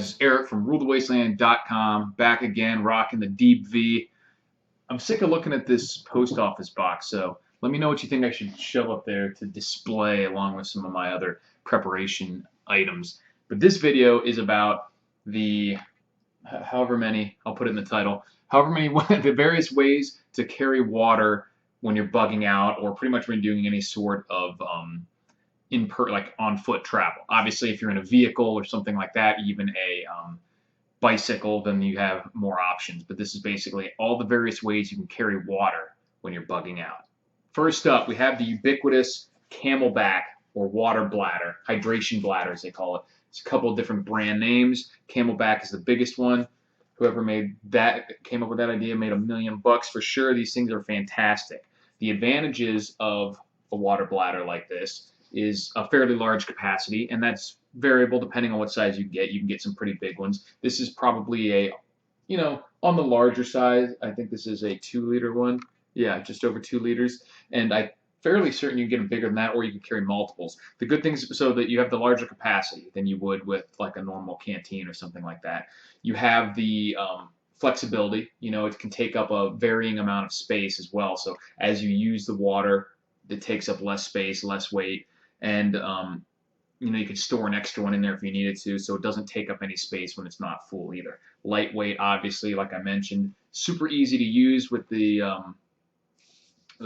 Guys, Eric from RuleTheWasteland.com, back again, rocking the deep V. I'm sick of looking at this post office box, so let me know what you think I should shove up there to display along with some of my other preparation items. But this video is about the, however many, I'll put it in the title, however many, the various ways to carry water when you're bugging out or pretty much when you're doing any sort of like on foot travel. Obviously, if you're in a vehicle or something like that, even a bicycle, then you have more options. But this is basically all the various ways you can carry water when you're bugging out. First up, we have the ubiquitous Camelback or water bladder, hydration bladder as they call it. It's a couple of different brand names. Camelback is the biggest one. Whoever came up with that idea made $1 million for sure. These things are fantastic. The advantages of a water bladder like this is a fairly large capacity, and that's variable depending on what size you get. You can get some pretty big ones. This is probably on the larger side. I think this is a 2-liter one. Yeah, just over 2 liters. And I'm fairly certain you can get them bigger than that, or you can carry multiples. The good thing is so that you have the larger capacity than you would with like a normal canteen or something like that. You have the flexibility. It can take up a varying amount of space as well. So as you use the water, it takes up less space, less weight. And you could store an extra one in there if you needed to, so it doesn't take up any space when it's not full either. Lightweight, obviously, like I mentioned, super easy to use with the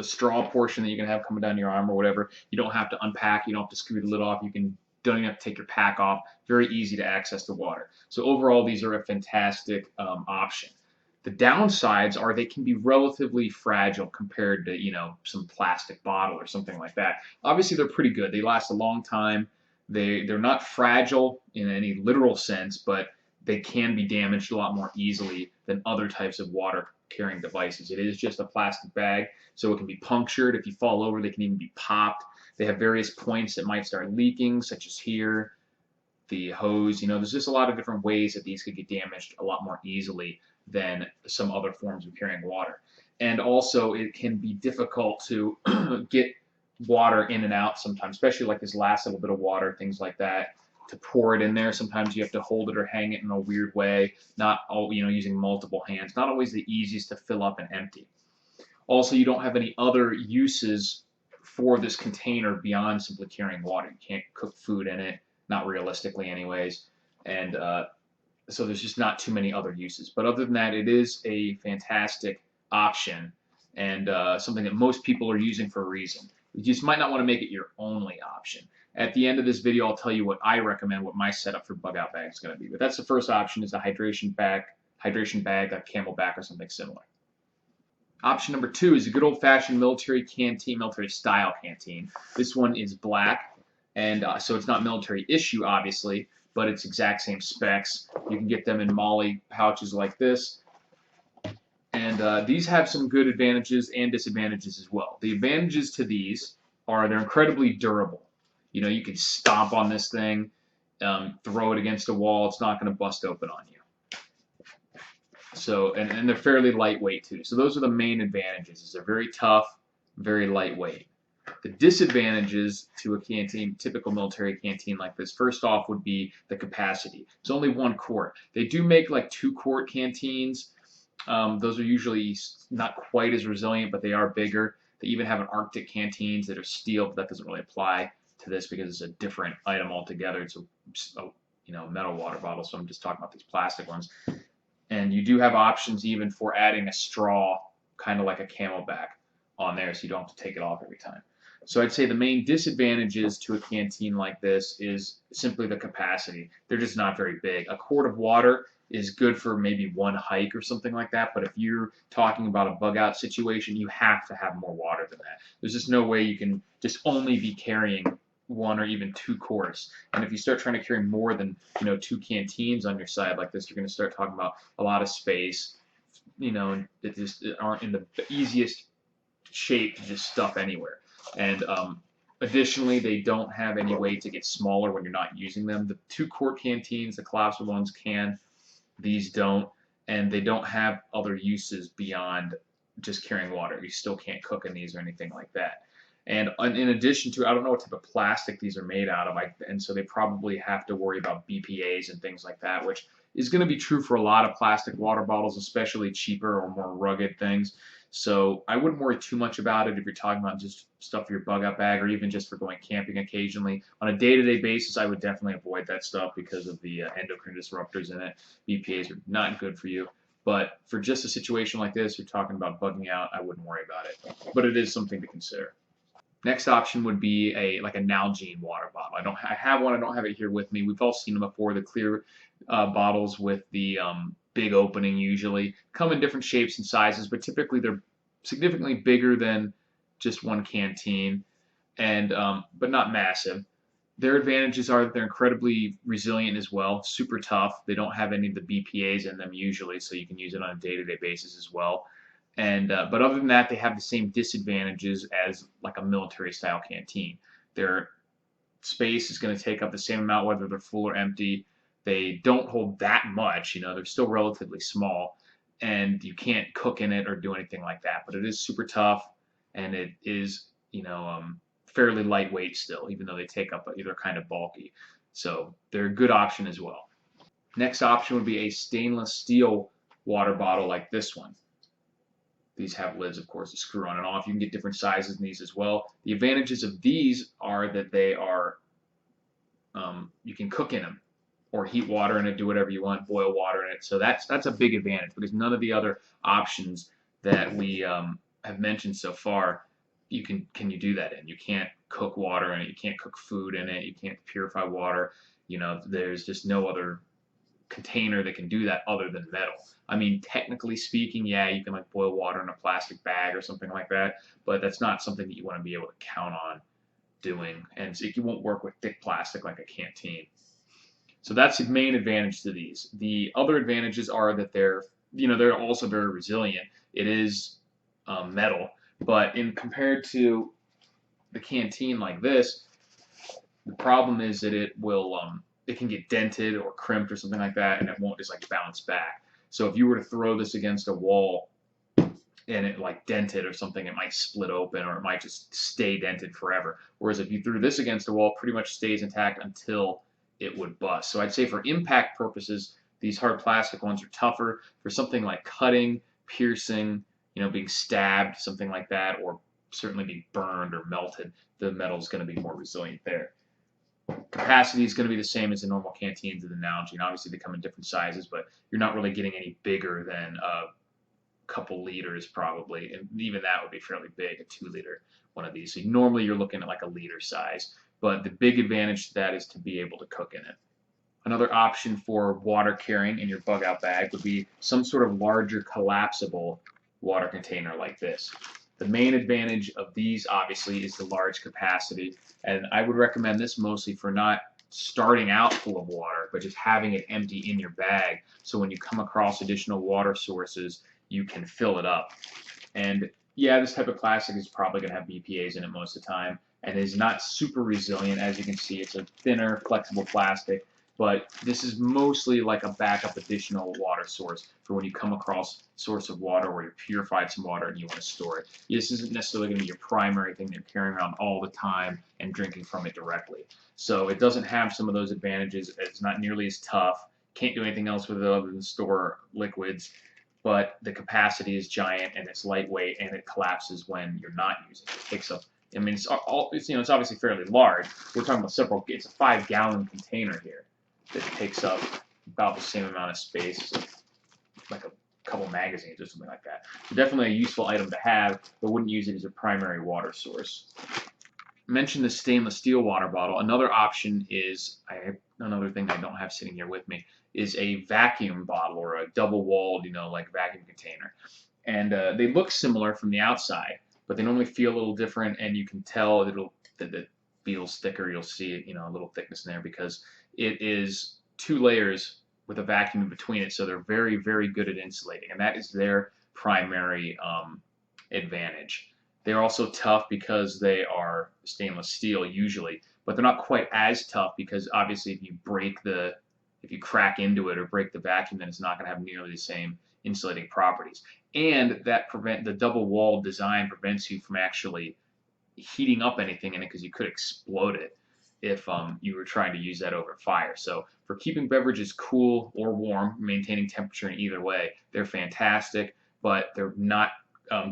straw portion that you can have coming down your arm or whatever. You don't have to unpack, you don't have to screw the lid off, don't even have to take your pack off. Very easy to access the water. So overall, these are a fantastic option. The downsides are they can be relatively fragile compared to, some plastic bottle or something like that. Obviously, they're pretty good. They last a long time. They're not fragile in any literal sense, but they can be damaged a lot more easily than other types of water carrying devices. It is just a plastic bag, so it can be punctured. If you fall over, they can even be popped. They have various points that might start leaking, such as here, the hose. There's just a lot of different ways that these could get damaged a lot more easily than some other forms of carrying water. And also, it can be difficult to get water in and out sometimes, especially like this last little bit of water, things like that. To pour it in there, sometimes you have to hold it or hang it in a weird way, not all, using multiple hands. Not always the easiest to fill up and empty. Also, you don't have any other uses for this container beyond simply carrying water. You can't cook food in it, not realistically anyways. And so there's just not too many other uses. But other than that, it is a fantastic option and something that most people are using for a reason. You just might not want to make it your only option. At the end of this video, I'll tell you what I recommend, what my setup for bug out bag is going to be. But that's the first option, is a hydration bag, a Camelback or something similar. Option number 2 is a good old-fashioned military canteen, military-style canteen. This one is black, and so it's not military issue, obviously, but it's exact same specs. You can get them in MOLLE pouches like this. And these have some good advantages and disadvantages as well. The advantages to these are they're incredibly durable. You can stomp on this thing, throw it against a wall. It's not going to bust open on you. So, and they're fairly lightweight too. So those are the main advantages. Is they're very tough, very lightweight. The disadvantages to a canteen, typical military canteen like this, first off would be the capacity. It's only 1 quart. They do make like 2-quart canteens. Those are usually not quite as resilient, but they are bigger. They even have an Arctic canteens that are steel, but that doesn't really apply to this because it's a different item altogether. It's a metal water bottle, so I'm just talking about these plastic ones. And you do have options even for adding a straw, kind of like a Camelback, on there, so you don't have to take it off every time. So I'd say the main disadvantages to a canteen like this is simply the capacity. They're just not very big. A quart of water is good for maybe 1 hike or something like that, but if you're talking about a bug out situation, you have to have more water than that. There's just no way you can just only be carrying 1 or even 2 quarts. And if you start trying to carry more than 2 canteens on your side like this, you're going to start talking about a lot of space, and that just aren't in the easiest shape to just stuff anywhere. And additionally, they don't have any way to get smaller when you're not using them. The 2-quart canteens, the collapsible ones can. These don't, and they don't have other uses beyond just carrying water. You still can't cook in these or anything like that. And in addition to, I don't know what type of plastic these are made out of, and so they probably have to worry about BPA's and things like that, which is going to be true for a lot of plastic water bottles, especially cheaper or more rugged things. So I wouldn't worry too much about it if you're talking about just stuff for your bug out bag or even just for going camping occasionally. On a day-to-day basis, I would definitely avoid that stuff because of the endocrine disruptors in it. BPA's are not good for you. But for just a situation like this, you're talking about bugging out, I wouldn't worry about it. But it is something to consider. Next option would be like a Nalgene water bottle. I have one. I don't have it here with me. We've all seen them before. The clear bottles with the big opening usually come in different shapes and sizes, but typically they're significantly bigger than just one canteen, and but not massive. Their advantages are that they're incredibly resilient as well, super tough. They don't have any of the BPA's in them usually, so you can use it on a day-to-day basis as well. And but other than that, they have the same disadvantages as like a military-style canteen. Their space is going to take up the same amount whether they're full or empty. They don't hold that much, they're still relatively small, and you can't cook in it or do anything like that. But it is super tough, and it is, fairly lightweight still, even though they take up either kind of bulky. So they're a good option as well. Next option would be a stainless steel water bottle like this one. These have lids, of course, to screw on and off. You can get different sizes in these as well. The advantages of these are that they are, you can cook in them or heat water in it, do whatever you want, boil water in it. So that's a big advantage because none of the other options that we have mentioned so far, can you do that in? You can't cook water in it. You can't cook food in it. You can't purify water. There's just no other container that can do that other than metal. I mean, technically speaking, yeah, you can like boil water in a plastic bag or something like that, but that's not something that you want to be able to count on doing, and it won't work with thick plastic like a canteen. So that's the main advantage to these. The other advantages are that they're also very resilient. It is metal, but in compared to the canteen like this, the problem is that it can get dented or crimped or something like that, and it won't just like bounce back. So if you were to throw this against a wall and it like dented or something, it might split open or it might just stay dented forever. Whereas if you threw this against a wall, it pretty much stays intact until it would bust. So I'd say for impact purposes, these hard plastic ones are tougher. For something like cutting, piercing, being stabbed, something like that, or certainly being burned or melted, the metal is going to be more resilient there. Capacity is going to be the same as the normal canteens of the Nalgene. Obviously, they come in different sizes, but you're not really getting any bigger than a couple liters probably, and even that would be fairly big, a 2-liter one of these. So normally you're looking at like a liter size, but the big advantage to that is to be able to cook in it. Another option for water carrying in your bug out bag would be some sort of larger collapsible water container like this. The main advantage of these, obviously, is the large capacity, and I would recommend this mostly for not starting out full of water, but just having it empty in your bag, so when you come across additional water sources, you can fill it up. And yeah, this type of plastic is probably going to have BPA's in it most of the time, and is not super resilient. As you can see, it's a thinner, flexible plastic, but this is mostly like a backup additional water source for when you come across a source of water where you purified some water and you want to store it. This isn't necessarily going to be your primary thing that you're carrying around all the time and drinking from it directly. So it doesn't have some of those advantages. It's not nearly as tough. Can't do anything else with it other than store liquids. But the capacity is giant and it's lightweight and it collapses when you're not using it. It takes up, I mean, it's obviously fairly large. We're talking about it's a 5-gallon container here that takes up about the same amount of space as like a couple magazines or something like that. So definitely a useful item to have, but wouldn't use it as a primary water source. I mentioned the stainless steel water bottle. Another option is, another thing I don't have sitting here with me, is a vacuum bottle or a double-walled, like vacuum container. And they look similar from the outside, but they normally feel a little different, and you can tell that it feels thicker. You'll see it, a little thickness in there because it is 2 layers with a vacuum in between it, so they're very, very good at insulating, and that is their primary advantage. They're also tough because they are stainless steel usually, but they're not quite as tough because obviously if you crack into it or break the vacuum, then it's not going to have nearly the same insulating properties. And the double-walled design prevents you from actually heating up anything in it because you could explode it if you were trying to use that over fire. So for keeping beverages cool or warm, maintaining temperature in either way, they're fantastic, but they're not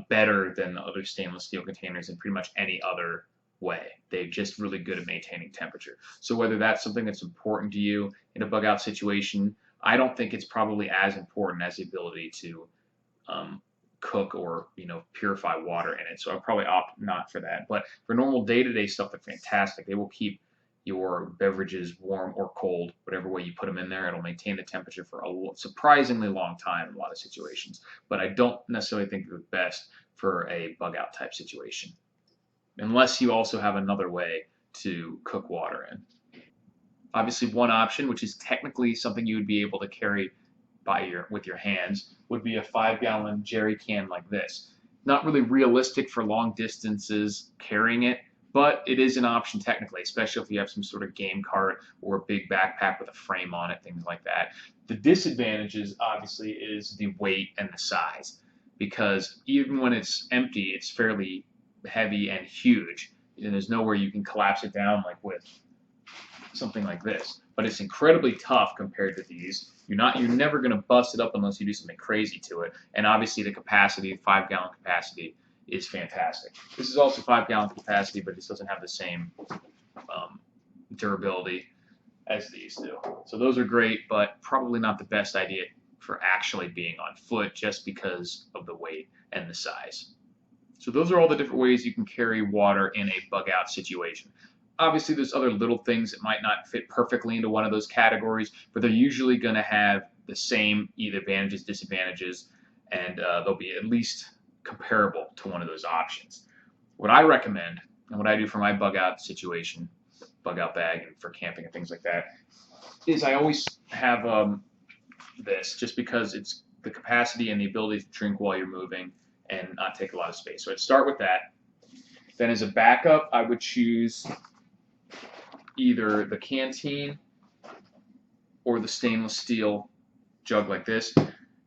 better than the other stainless steel containers in pretty much any other way. They're just really good at maintaining temperature. So whether that's something that's important to you in a bug out situation, I don't think it's probably as important as the ability to cook or purify water in it. So I'll probably opt not for that. But for normal day-to-day stuff, they're fantastic. They will keep your beverages warm or cold, whatever way you put them in there. It'll maintain the temperature for a surprisingly long time in a lot of situations. But I don't necessarily think they're the best for a bug out type situation, unless you also have another way to cook water in. Obviously, one option, which is technically something you would be able to carry with your hands, would be a 5-gallon jerry can like this. Not really realistic for long distances carrying it, but it is an option technically, especially if you have some sort of game cart or a big backpack with a frame on it, things like that. The disadvantages, obviously, is the weight and the size, because even when it's empty, it's fairly heavy and huge, and there's nowhere you can collapse it down like with something like this. But it's incredibly tough compared to these. You're never going to bust it up unless you do something crazy to it. And obviously the capacity, 5-gallon capacity, is fantastic. This is also 5-gallon capacity, but this doesn't have the same durability as these do. So those are great, but probably not the best idea for actually being on foot just because of the weight and the size. So those are all the different ways you can carry water in a bug out situation. Obviously, there's other little things that might not fit perfectly into one of those categories, but they're usually going to have the same either advantages, disadvantages, and they'll be at least comparable to one of those options. What I recommend, and what I do for my bug out situation, bug out bag, and for camping and things like that, is I always have this, just because it's the capacity and the ability to drink while you're moving and not take a lot of space. So I'd start with that. Then as a backup, I would choose either the canteen or the stainless steel jug like this.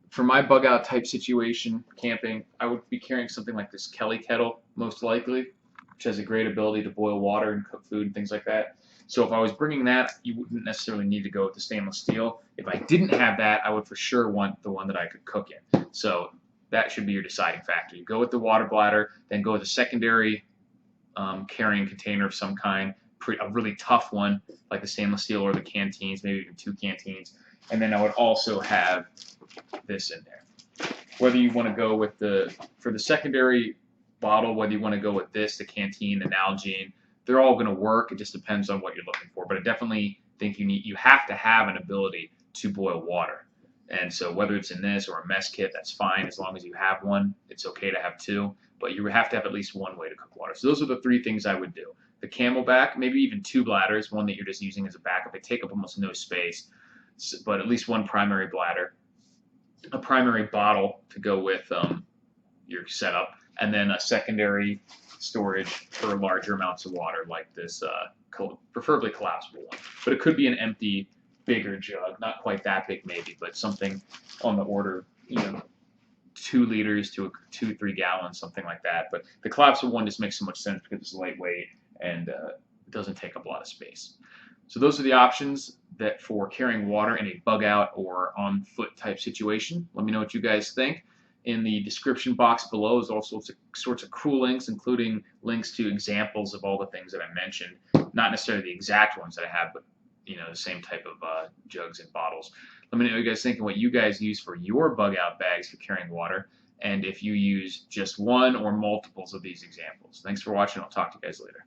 For my bug out type situation, camping, I would be carrying something like this Kelly kettle, most likely, which has a great ability to boil water and cook food and things like that. So if I was bringing that, you wouldn't necessarily need to go with the stainless steel. If I didn't have that, I would for sure want the one that I could cook in. So that should be your deciding factor. You go with the water bladder, then go with a secondary carrying container of some kind, a really tough one like the stainless steel or the canteens, maybe even 2 canteens. And then I would also have this in there. Whether you want to go with for the secondary bottle, whether you want to go with this, the canteen, the Nalgene, they're all going to work. It just depends on what you're looking for. But I definitely think you have to have an ability to boil water. And so whether it's in this or a mess kit, that's fine. As long as you have one, it's okay to have 2. But you have to have at least one way to cook water. So those are the 3 things I would do. The Camelback, maybe even 2 bladders, one that you're just using as a backup. They take up almost no space, but at least one primary bladder, a primary bottle to go with your setup, and then a secondary storage for larger amounts of water like this, preferably collapsible one. But it could be an empty, bigger jug, not quite that big maybe, but something on the order, 2 liters to 2-3 gallons, something like that. But the collapsible one just makes so much sense because it's lightweight and it doesn't take up a lot of space. So those are the options that for carrying water in a bug out or on foot type situation. Let me know what you guys think. In the description box below is all sorts of cool links, including links to examples of all the things that I mentioned. Not necessarily the exact ones that I have, but the same type of jugs and bottles. Let me know what you guys think and what you guys use for your bug out bags for carrying water, and if you use just one or multiples of these examples. Thanks for watching. I'll talk to you guys later.